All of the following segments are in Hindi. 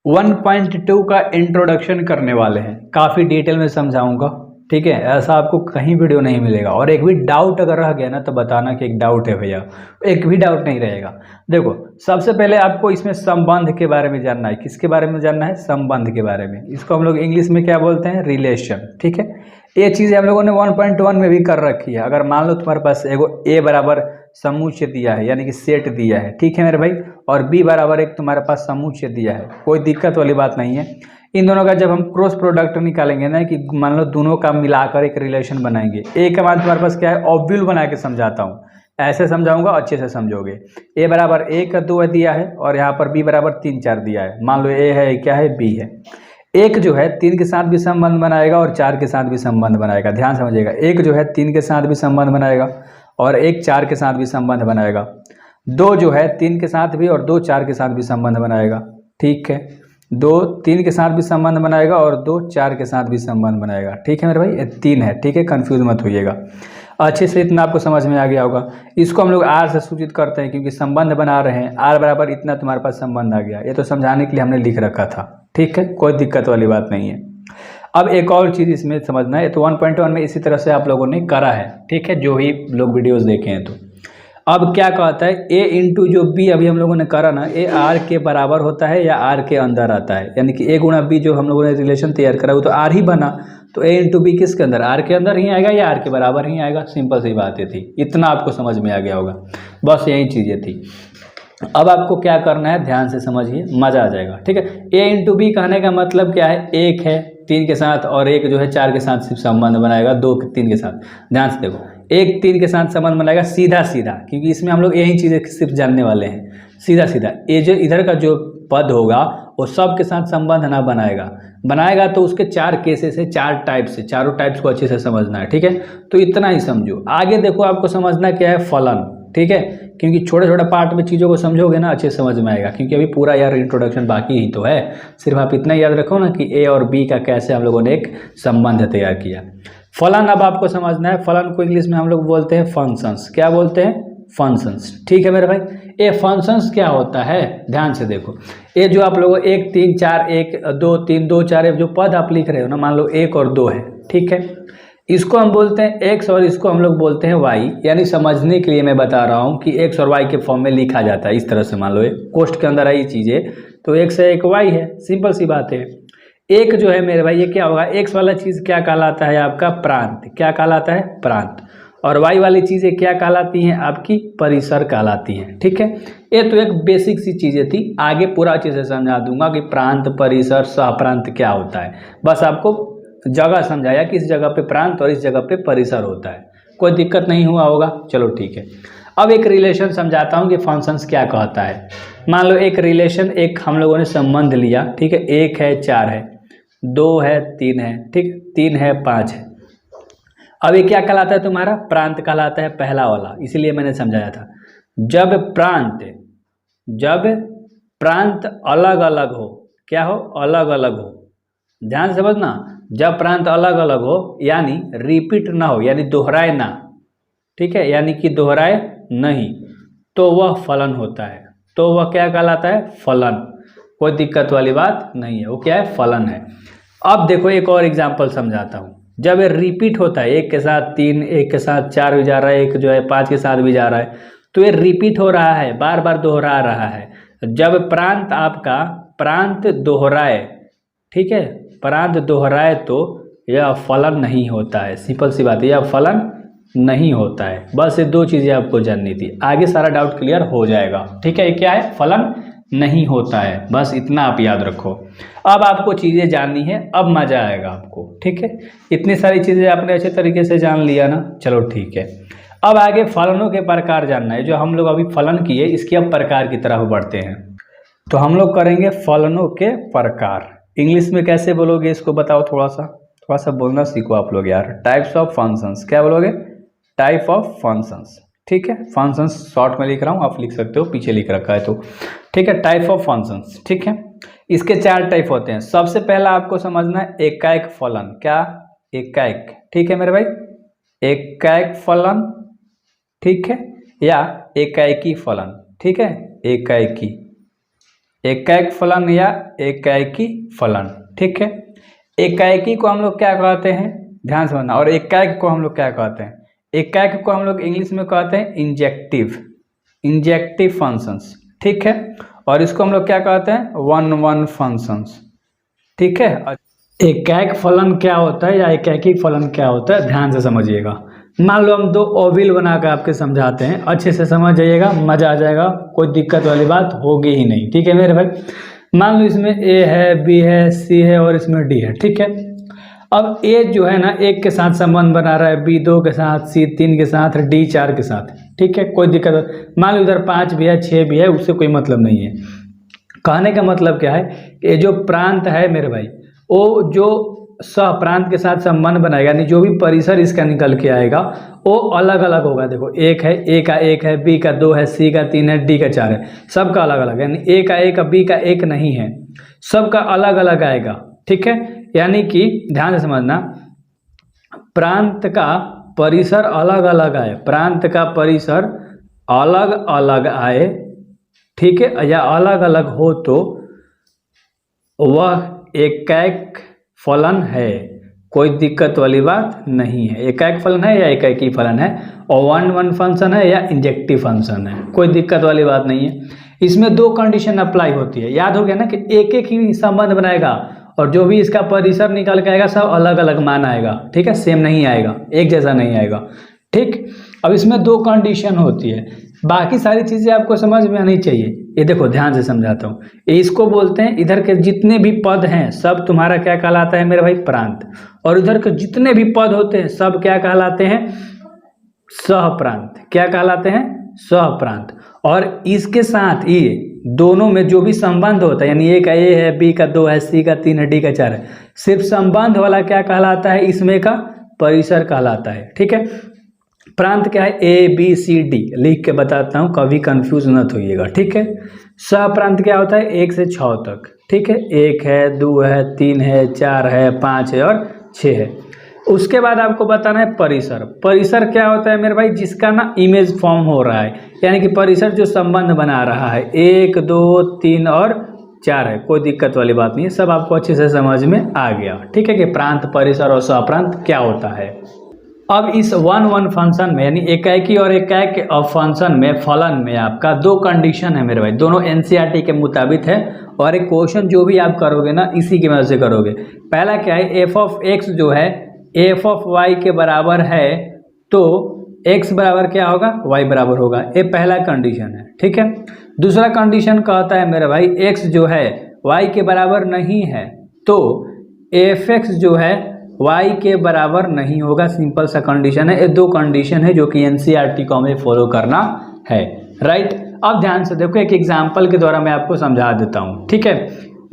1.2 का इंट्रोडक्शन करने वाले हैं, काफ़ी डिटेल में समझाऊंगा। ठीक है, ऐसा आपको कहीं वीडियो नहीं मिलेगा। और एक भी डाउट अगर रह गया ना तो बताना कि एक डाउट है भैया, एक भी डाउट नहीं रहेगा। देखो, सबसे पहले आपको इसमें संबंध के बारे में जानना है। किसके बारे में जानना है? संबंध के बारे में। इसको हम लोग इंग्लिश में क्या बोलते हैं? रिलेशन। ठीक है, ये चीज़ हम लोगों ने 1.1 में भी कर रखी है। अगर मान लो तुम्हारे पास एगो ए बराबर समूच्य दिया है, यानी कि सेट दिया है, ठीक है मेरे भाई, और बी बराबर एक तुम्हारे पास समूच्य दिया है, कोई दिक्कत वाली बात नहीं है। इन दोनों का जब हम क्रॉस प्रोडक्ट निकालेंगे ना, कि मान लो दोनों का मिलाकर एक रिलेशन बनाएंगे। ए का मान तुम्हारे पास क्या है? ऑब्यूल बना के समझाता हूँ, ऐसे समझाऊंगा, अच्छे से समझोगे। ए बराबर 1 2 दिया है और यहाँ पर बी बराबर 3 4 दिया है। मान लो ए है, क्या है? बी है। एक जो है 3 के साथ भी संबंध बनाएगा और 4 के साथ भी संबंध बनाएगा। ध्यान समझिएगा, एक जो है 3 के साथ भी संबंध बनाएगा और एक 4 के साथ भी संबंध बनाएगा। दो जो है 3 के साथ भी और 2 4 के साथ भी संबंध बनाएगा। ठीक है, 2 3 के साथ भी संबंध बनाएगा और 2 4 के साथ भी संबंध बनाएगा। ठीक है मेरे भाई, ये 3 है। ठीक है, कंफ्यूज मत होइएगा। अच्छे से इतना आपको समझ में आ गया होगा। इसको हम लोग आर से सूचित करते हैं, क्योंकि संबंध बना रहे हैं। आर बराबर इतना तुम्हारे पास संबंध आ गया। ये तो समझाने के लिए हमने लिख रखा था। ठीक है, कोई दिक्कत वाली बात नहीं है। अब एक और चीज़ इसमें समझना है, तो 1.1 में इसी तरह से आप लोगों ने करा है। ठीक है, जो ही लोग वीडियोस देखे हैं। तो अब क्या कहता है? ए इंटू जो बी अभी हम लोगों ने करा ना, ए आर के बराबर होता है या आर के अंदर आता है? यानी कि ए गुणा बी जो हम लोगों ने रिलेशन तैयार करा वो तो आर ही बना, तो ए इंटू बी किसके अंदर? आर के अंदर ही आएगा या आर के बराबर ही आएगा? सिंपल सी बात ये थी। इतना आपको समझ में आ गया होगा, बस यही चीज़ें थी। अब आपको क्या करना है, ध्यान से समझिए, मज़ा आ जाएगा। ठीक है, ए इंटू बी कहने का मतलब क्या है? एक है 3 के साथ और एक जो है 4 के साथ सिर्फ संबंध बनाएगा, 2 3 के साथ। ध्यान से देखो, एक 3 के साथ संबंध बनाएगा सीधा सीधा, क्योंकि इसमें हम लोग यही चीज़ें सिर्फ जानने वाले हैं। सीधा सीधा ये जो इधर का जो पद होगा वो सब के साथ संबंध ना बनाएगा तो उसके 4 केसेस है, 4 टाइप से। चारों टाइप्स को अच्छे से समझना है। ठीक है, तो इतना ही समझो। आगे देखो, आपको समझना क्या है? फलन। ठीक है, क्योंकि छोटे छोटे पार्ट में चीज़ों को समझोगे ना, अच्छे से समझ में आएगा। क्योंकि अभी पूरा यार इंट्रोडक्शन बाकी ही तो है। सिर्फ आप इतना याद रखो ना कि ए और बी का कैसे हम लोगों ने एक संबंध तैयार किया। फलन अब आपको समझना है। फलन को इंग्लिश में हम लोग बोलते हैं फंक्शंस। क्या बोलते हैं? फंक्शंस। ठीक है मेरे भाई, ये फंक्शंस क्या होता है? ध्यान से देखो, ये जो आप लोगों 1 3 4 1 2 3 2 4 जो पद आप लिख रहे हो ना, मान लो 1 और 2 है। ठीक है, इसको हम बोलते हैं एक्स और इसको हम लोग बोलते हैं वाई। यानी समझने के लिए मैं बता रहा हूँ कि एक्स और वाई के फॉर्म में लिखा जाता है इस तरह से। मान लो कोष्ठ के अंदर आई चीज़ें, तो एक्स है एक वाई है, सिंपल सी बात है। एक जो है मेरे भाई, ये क्या होगा? एक्स वाला चीज़ क्या कहलाता है? आपका प्रांत। क्या कहलाता है? प्रांत। और वाई वाली चीज़ें क्या कहलाती हैं? आपकी परिसर कहलाती हैं। ठीक है, ये तो एक बेसिक सी चीज़ें थी। आगे पूरा अच्छे से समझा दूंगा कि प्रांत, परिसर, सहप्रांत क्या होता है। बस आपको जगह समझाया कि इस जगह पे प्रांत और इस जगह पे परिसर होता है। कोई दिक्कत नहीं हुआ होगा? चलो ठीक है। अब एक रिलेशन समझाता हूँ कि फंक्शंस क्या कहता है। मान लो एक रिलेशन, एक हम लोगों ने संबंध लिया। ठीक है, 1 है 4 है, 2 है 3 है, ठीक, 3 है 5 है। अब ये क्या कहलाता है? तुम्हारा प्रांत कहलाता है, पहला वाला। इसीलिए मैंने समझाया था, जब प्रांत अलग अलग हो। क्या हो? अलग अलग हो। ध्यान से समझना, जब प्रांत अलग अलग हो, यानी रिपीट ना हो, यानी दोहराए ना। ठीक है, यानी कि दोहराए नहीं, तो वह फलन होता है। तो वह क्या कहलाता है? फलन। कोई दिक्कत वाली बात नहीं है, वो क्या है? फलन है। अब देखो, एक और एग्जांपल समझाता हूँ। जब ये रिपीट होता है, 1 के साथ 3, 1 के साथ 4 भी जा रहा है, एक जो है 5 के साथ भी जा रहा है, तो ये रिपीट हो रहा है, बार बार दोहरा रहा है। जब प्रांत आपका प्रांत दोहराए, ठीक है, प्रांत दोहराए, तो यह फलन नहीं होता है। सिंपल सी बात है, यह फलन नहीं होता है। बस ये 2 चीज़ें आपको जाननी थी, आगे सारा डाउट क्लियर हो जाएगा। ठीक है, ये क्या है? फलन नहीं होता है। बस इतना आप याद रखो। अब आपको चीज़ें जाननी है, अब मज़ा आएगा आपको। ठीक है, इतनी सारी चीज़ें आपने अच्छे तरीके से जान लिया ना। चलो ठीक है, अब आगे फलनों के प्रकार जानना है। जो हम लोग अभी फलन किए, इसके अब प्रकार की तरफ बढ़ते हैं। तो हम लोग करेंगे फलनों के प्रकार। इंग्लिश में कैसे बोलोगे इसको बताओ? थोड़ा सा बोलना सीखो आप लोग यार। Types of functions. क्या बोलोगे? Type of functions. ठीक है, फंक्शंस शॉर्ट में लिख रहा हूँ, आप लिख सकते हो, पीछे लिख रखा है तो। ठीक है, टाइप ऑफ फंक्शंस। ठीक है, इसके 4 टाइप होते हैं। सबसे पहला आपको समझना है एकाएक फलन। क्या? एकाएक। ठीक है मेरे भाई, एकाएक फलन। ठीक है, या एकाएकी फलन। ठीक है, एकाएकी। एकाएक फलन या एकाएकी फलन, ठीक है। एकाएकी को हम लोग क्या कहते हैं, ध्यान से समझना, और एकाएक को हम लोग क्या कहते हैं, एकाएक को हम लोग इंग्लिश में कहते हैं इंजेक्टिव फंक्शंस, ठीक है। और इसको हम लोग क्या कहते हैं, वन वन फंक्शंस, ठीक है। एकाएक फलन क्या होता है या एकाएकी फलन क्या होता है, ध्यान से समझिएगा। मान लो हम दो ओविल बना कर आपके समझाते हैं, अच्छे से समझ जाइएगा, मजा आ जाएगा, कोई दिक्कत वाली बात होगी ही नहीं, ठीक है मेरे भाई। मान लो इसमें ए है, बी है, सी है और इसमें डी है, ठीक है। अब ए जो है ना 1 के साथ संबंध बना रहा है, बी 2 के साथ, सी 3 के साथ, डी 4 के साथ, ठीक है, कोई दिक्कत। मान लो इधर 5 भी है, 6 भी है, उससे कोई मतलब नहीं है। कहने का मतलब क्या है कि ये जो प्रांत है मेरे भाई, वो जो सह प्रांत के साथ संबंध बनाएगा, यानी जो भी परिसर इसका निकल के आएगा वो अलग अलग होगा। देखो एक है, ए का 1 है, बी का 2 है, सी का 3 है, डी का 4 है, सबका अलग अलग, यानी ए का 1 बी का 1 नहीं है, सबका अलग अलग आएगा, ठीक है। यानी कि ध्यान से समझना, प्रांत का परिसर अलग अलग आए, प्रांत का परिसर अलग अलग आए, ठीक है, या अलग अलग हो तो वह एकाएक फलन है, कोई दिक्कत वाली बात नहीं है। एकाएक फलन है या एकाएकी फलन है, और वन वन फंक्शन है या इंजेक्टिव फंक्शन है, कोई दिक्कत वाली बात नहीं है। इसमें 2 कंडीशन अप्लाई होती है, याद हो गया ना, कि एक एक ही संबंध बनाएगा और जो भी इसका परिसर निकल के आएगा सब अलग अलग मान आएगा, ठीक है, सेम नहीं आएगा, एक जैसा नहीं आएगा, ठीक। अब इसमें 2 कंडीशन होती है, बाकी सारी चीज़ें आपको समझ में आनी चाहिए। ये देखो ध्यान से समझाता हूँ, इसको बोलते हैं, इधर के जितने भी पद हैं सब तुम्हारा क्या कहलाता है मेरे भाई, प्रांत। और इधर के जितने भी पद होते हैं सब क्या कहलाते हैं, सहप्रांत। क्या कहलाते हैं, सहप्रांत। और इसके साथ ये दोनों में जो भी संबंध होता है, यानी ए का ए है, बी का 2 है, सी का 3 है, डी का 4 है, सिर्फ संबंध वाला क्या कहलाता है, इसमें का परिसर कहलाता है, ठीक है। प्रांत क्या है, ए बी सी डी लिख के बताता हूँ, कभी कंफ्यूज मत होइएगा, ठीक है। सहप्रांत क्या होता है, 1 से 6 तक, ठीक है, 1 है, 2 है, 3 है, 4 है, 5 है और 6 है। उसके बाद आपको बताना है परिसर। परिसर क्या होता है मेरे भाई, जिसका ना इमेज फॉर्म हो रहा है, यानी कि परिसर जो संबंध बना रहा है, 1 2 3 और 4 है, कोई दिक्कत वाली बात नहीं है, सब आपको अच्छे से समझ में आ गया, ठीक है, कि प्रांत, परिसर और सहप्रांत क्या होता है। अब इस वन वन फंक्शन में, यानी एकाएकी और एकाएक फंक्शन में, फलन में आपका 2 कंडीशन है मेरे भाई, दोनों एनसीईआरटी के मुताबिक है। और एक क्वेश्चन जो भी आप करोगे ना इसी की मदद से करोगे। पहला क्या है, एफ ऑफ एक्स जो है एफ ऑफ वाई के बराबर है, तो एक्स बराबर क्या होगा, वाई बराबर होगा, ये पहला कंडीशन है, ठीक है। दूसरा कंडीशन कहता है मेरे भाई, एक्स जो है वाई के बराबर नहीं है, तो एफ एक्स जो है y के बराबर नहीं होगा, सिंपल सा कंडीशन है। ये 2 कंडीशन है जो कि एनसीईआरटी को हमें फॉलो करना है, राइट। अब ध्यान से देखो, एक एग्जांपल के द्वारा मैं आपको समझा देता हूँ, ठीक है,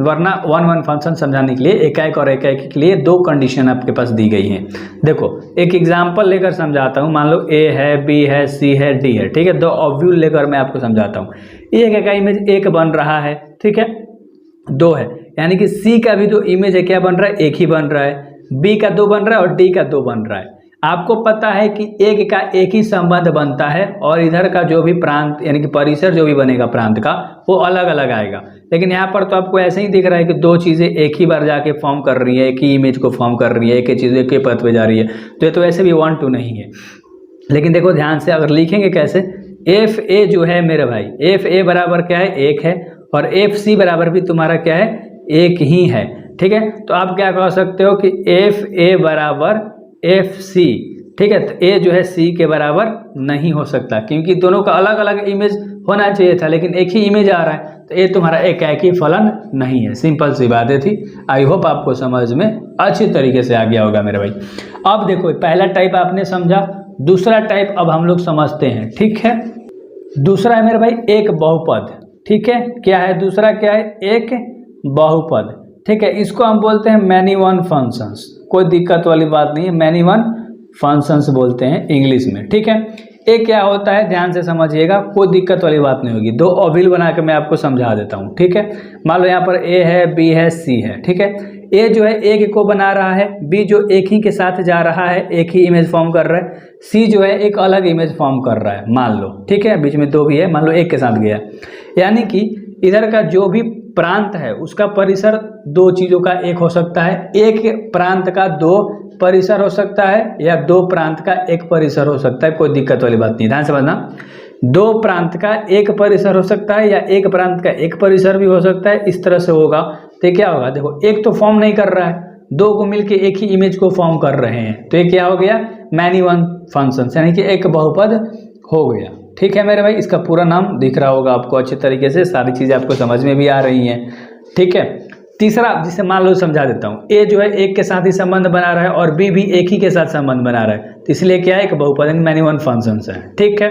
वरना वन वन फंक्शन समझाने के लिए एकाएक और एकाएकी के लिए 2 कंडीशन आपके पास दी गई हैं। देखो एक एग्जांपल लेकर समझाता हूँ, मान लो ए है, बी है, सी है, डी है, ठीक है, 2 ऑब्यूल लेकर मैं आपको समझाता हूँ। एक का इमेज 1 बन रहा है, ठीक है, 2 है, यानी कि सी का भी 2 इमेज है, क्या बन रहा है, 1 ही बन रहा है, बी का 2 बन रहा है और डी का 2 बन रहा है। आपको पता है कि एक का एक ही संबंध बनता है और इधर का जो भी प्रांत यानी कि परिसर जो भी बनेगा प्रांत का वो अलग अलग आएगा। लेकिन यहाँ पर तो आपको ऐसे ही दिख रहा है कि 2 चीज़ें एक ही बार जाके फॉर्म कर रही है, एक ही इमेज को फॉर्म कर रही है, एक ही चीज़ एक ही पथ पे जा रही है, तो ये तो ऐसे भी 1 2 नहीं है। लेकिन देखो ध्यान से, अगर लिखेंगे कैसे, एफ ए जो है मेरे भाई, एफ ए बराबर क्या है, 1 है, और एफ सी बराबर भी तुम्हारा क्या है, 1 ही है, ठीक है। तो आप क्या कह सकते हो कि एफ ए बराबर एफ सी, ठीक है, तो ए जो है सी के बराबर नहीं हो सकता, क्योंकि दोनों का अलग अलग इमेज होना चाहिए था, लेकिन एक ही इमेज आ रहा है, तो ये तुम्हारा एकाएकी फलन नहीं है। सिंपल सी बातें थी, आई होप आपको समझ में अच्छी तरीके से आ गया होगा मेरे भाई। अब देखो पहला टाइप आपने समझा, दूसरा टाइप अब हम लोग समझते हैं, ठीक है। दूसरा है मेरे भाई एक बहुपद, ठीक है, क्या है दूसरा, क्या है, एक बहुपद, ठीक है, इसको हम बोलते हैं मैनी वन फंक्शंस, कोई दिक्कत वाली बात नहीं है, मैनी वन फंक्शंस बोलते हैं इंग्लिश में, ठीक है। ये क्या होता है ध्यान से समझिएगा, कोई दिक्कत वाली बात नहीं होगी, 2 ऑबिल बना के मैं आपको समझा देता हूँ, ठीक है। मान लो यहाँ पर ए है, बी है, सी है, ठीक है, ए जो है एक को बना रहा है, बी जो एक ही के साथ जा रहा है, एक ही इमेज फॉर्म कर रहा है, सी जो है एक अलग इमेज फॉर्म कर रहा है, मान लो, ठीक है, बीच में 2 भी है, मान लो एक के साथ गया, यानी कि इधर का जो भी प्रांत है उसका परिसर दो चीजों का एक हो सकता है, एक प्रांत का दो परिसर हो सकता है या दो प्रांत का एक परिसर हो सकता है, कोई दिक्कत वाली बात नहीं, ध्यान समझना। दो प्रांत का एक परिसर हो सकता है या एक प्रांत का एक परिसर भी हो सकता है, इस तरह से होगा। तो क्या होगा, देखो एक तो फॉर्म नहीं कर रहा है, दो को मिलके एक ही इमेज को फॉर्म कर रहे हैं, तो ये क्या हो गया, मैनी वन फंक्शन, यानी कि एक बहुपद हो गया। ठीक है मेरे भाई, इसका पूरा नाम दिख रहा होगा आपको अच्छे तरीके से, सारी चीजें आपको समझ में भी आ रही हैं। ठीक है, तीसरा जिसे मान लो समझा देता हूँ, ए जो है एक के साथ ही संबंध बना रहा है और बी भी एक ही के साथ संबंध बना रहा है, तो इसलिए क्या है, एक बहुपद मैनी वन फंक्शन है। ठीक है,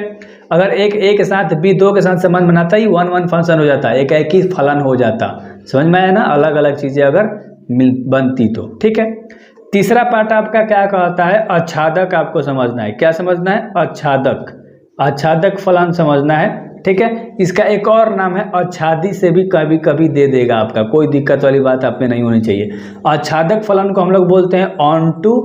अगर एक ए के साथ बी दो के साथ संबंध बनाता ही वन वन फंक्शन हो जाता है, एक ही फलन हो जाता। समझ में आया ना, अलग अलग चीजें अगर बनती तो। ठीक है, तीसरा पार्ट आपका क्या कहता है, आच्छादक आपको समझना है। क्या समझना है, आच्छादक, आच्छादक फलन समझना है। ठीक है, इसका एक और नाम है आच्छादी से भी कभी कभी दे देगा आपका, कोई दिक्कत वाली बात आप में नहीं होनी चाहिए। आच्छादक फलन को हम लोग बोलते हैं ऑन टू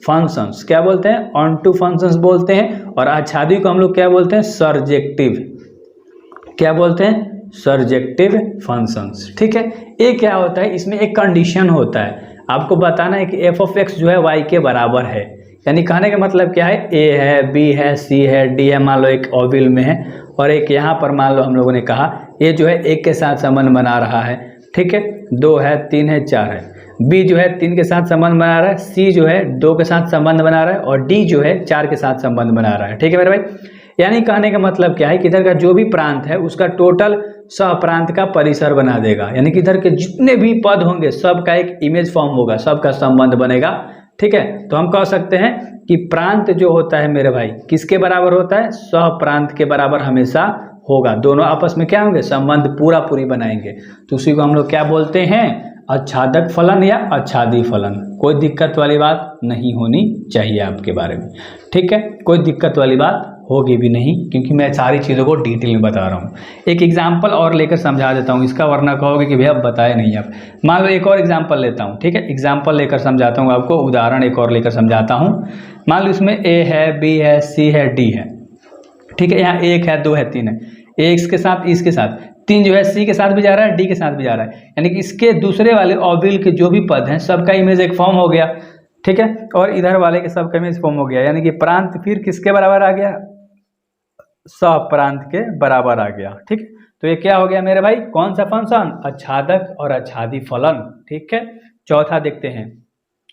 फंक्शंस, क्या बोलते हैं, ऑन टू फंक्शंस बोलते हैं। और आच्छादी को हम लोग क्या बोलते हैं, सर्जेक्टिव, क्या बोलते हैं, सर्जेक्टिव फंक्शंस। ठीक है, ये क्या होता है, इसमें एक कंडीशन होता है, आपको बताना है कि एफ ऑफ एक्स जो है वाई के बराबर है, यानी कहने का मतलब क्या है, ए है, बी है, सी है, डी है, मान लो एक ऑविल में है, और एक यहाँ पर मान लो हम लोगों ने कहा ये जो है एक के साथ संबंध बना रहा है। ठीक है, दो है, तीन है, चार है, बी जो है तीन के साथ संबंध बना रहा है, सी जो है दो के साथ संबंध बना रहा है, और डी जो है चार के साथ संबंध बना रहा है। ठीक है मेरे भाई, यानी कहने का मतलब क्या है कि इधर का जो भी प्रांत है उसका टोटल सहप्रांत का परिसर बना देगा, यानी कि इधर के जितने भी पद होंगे सबका एक इमेज फॉर्म होगा, सबका संबंध बनेगा। ठीक है, तो हम कह सकते हैं कि प्रांत जो होता है मेरे भाई किसके बराबर होता है, सहप्रांत के बराबर हमेशा होगा, दोनों आपस में क्या होंगे, संबंध पूरा पूरी बनाएंगे, तो उसी को हम लोग क्या बोलते हैं, आच्छादक फलन या आच्छादी फलन। कोई दिक्कत वाली बात नहीं होनी चाहिए आपके बारे में। ठीक है, कोई दिक्कत वाली बात होगी भी नहीं, क्योंकि मैं सारी चीज़ों को डिटेल में बता रहा हूँ। एक एग्जाम्पल और लेकर समझा देता हूँ इसका, वरना कहोगे कि भैया बताए नहीं आप। मान लो एक और एग्जाम्पल लेता हूँ, ठीक है, एग्जाम्पल लेकर समझाता हूँ आपको, उदाहरण एक और लेकर समझाता हूँ। मान लो इसमें ए है, बी है, सी है, डी है। ठीक है, यहाँ एक है, दो है, तीन है, एक्स के साथ, इसके साथ, तीन जो है सी के साथ भी जा रहा है, डी के साथ भी जा रहा है, यानी कि इसके दूसरे वाले ऑविल के जो भी पद हैं सबका इमेज एक फॉर्म हो गया। ठीक है, और इधर वाले के सबका इमेज फॉर्म हो गया, यानी कि प्रांत फिर किसके बराबर आ गया, सहप्रांत के बराबर आ गया। ठीक, तो ये क्या हो गया मेरे भाई, कौन सा फंक्शन, आच्छादक और आच्छादी फलन। ठीक है, चौथा देखते हैं,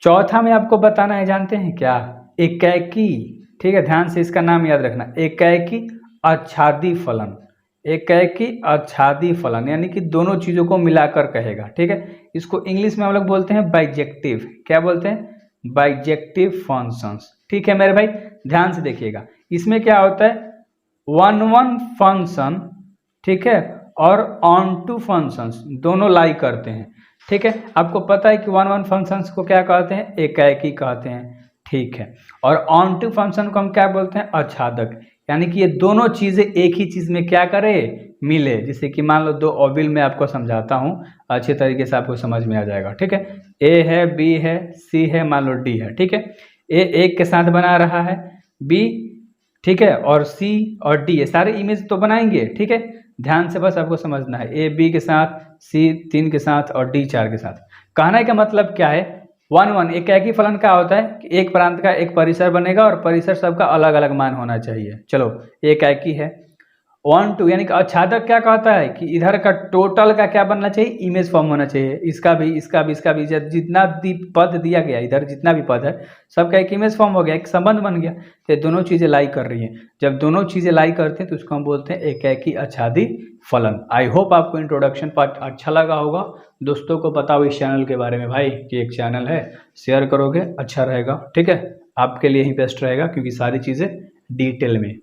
चौथा में आपको बताना है, जानते हैं क्या, एकाएकी। ठीक है, ध्यान से इसका नाम याद रखना, एकाएकी आच्छादी फलन, एकाएकी आच्छादी फलन, यानी कि दोनों चीजों को मिलाकर कहेगा। ठीक है, इसको इंग्लिश में हम लोग बोलते हैं बाइजेक्टिव, क्या बोलते हैं, बाइजेक्टिव फंक्शंस। ठीक है मेरे भाई, ध्यान से देखिएगा, इसमें क्या होता है, वन वन फंक्शन, ठीक है, और ऑन टू फंक्शंस दोनों लाई करते हैं। ठीक है, आपको पता है कि वन वन फंक्शंस को क्या कहते हैं, एकाएकी कहते हैं। ठीक है, और ऑन टू फंक्शन को हम क्या बोलते हैं, आच्छादक, यानी कि ये दोनों चीजें एक ही चीज में क्या करे, मिले। जैसे कि मान लो दो ऑविल में आपको समझाता हूँ, अच्छे तरीके से आपको समझ में आ जाएगा। ठीक है, ए है, बी है, सी है, मान लो डी है। ठीक है, ए एक के साथ बना रहा है, बी, ठीक है, और सी और डी, ये सारे इमेज तो बनाएंगे। ठीक है, ध्यान से बस आपको समझना है, ए बी के साथ, सी तीन के साथ और डी चार के साथ। कहने का मतलब क्या है, वन वन एकाएकी फलन का होता है कि एक प्रांत का एक परिसर बनेगा और परिसर सबका अलग अलग मान होना चाहिए। चलो, एकाएकी है। वन टू यानी कि आच्छादक क्या कहता है कि इधर का टोटल का क्या बनना चाहिए, इमेज फॉर्म होना चाहिए, इसका भी, इसका भी, इसका भी, जितना पद दिया गया इधर जितना भी पद है सबका एक इमेज फॉर्म हो गया, एक संबंध बन गया। तो दोनों चीजें लाई कर रही हैं, जब दोनों चीजें लाई करते हैं तो उसको हम बोलते हैं एकाएकी आच्छादी फलन। आई होप आपको इंट्रोडक्शन पार्ट अच्छा लगा होगा। दोस्तों को बताओ इस चैनल के बारे में भाई कि एक चैनल है, शेयर करोगे अच्छा रहेगा। ठीक है, आपके लिए ही बेस्ट रहेगा, क्योंकि सारी चीजें डिटेल में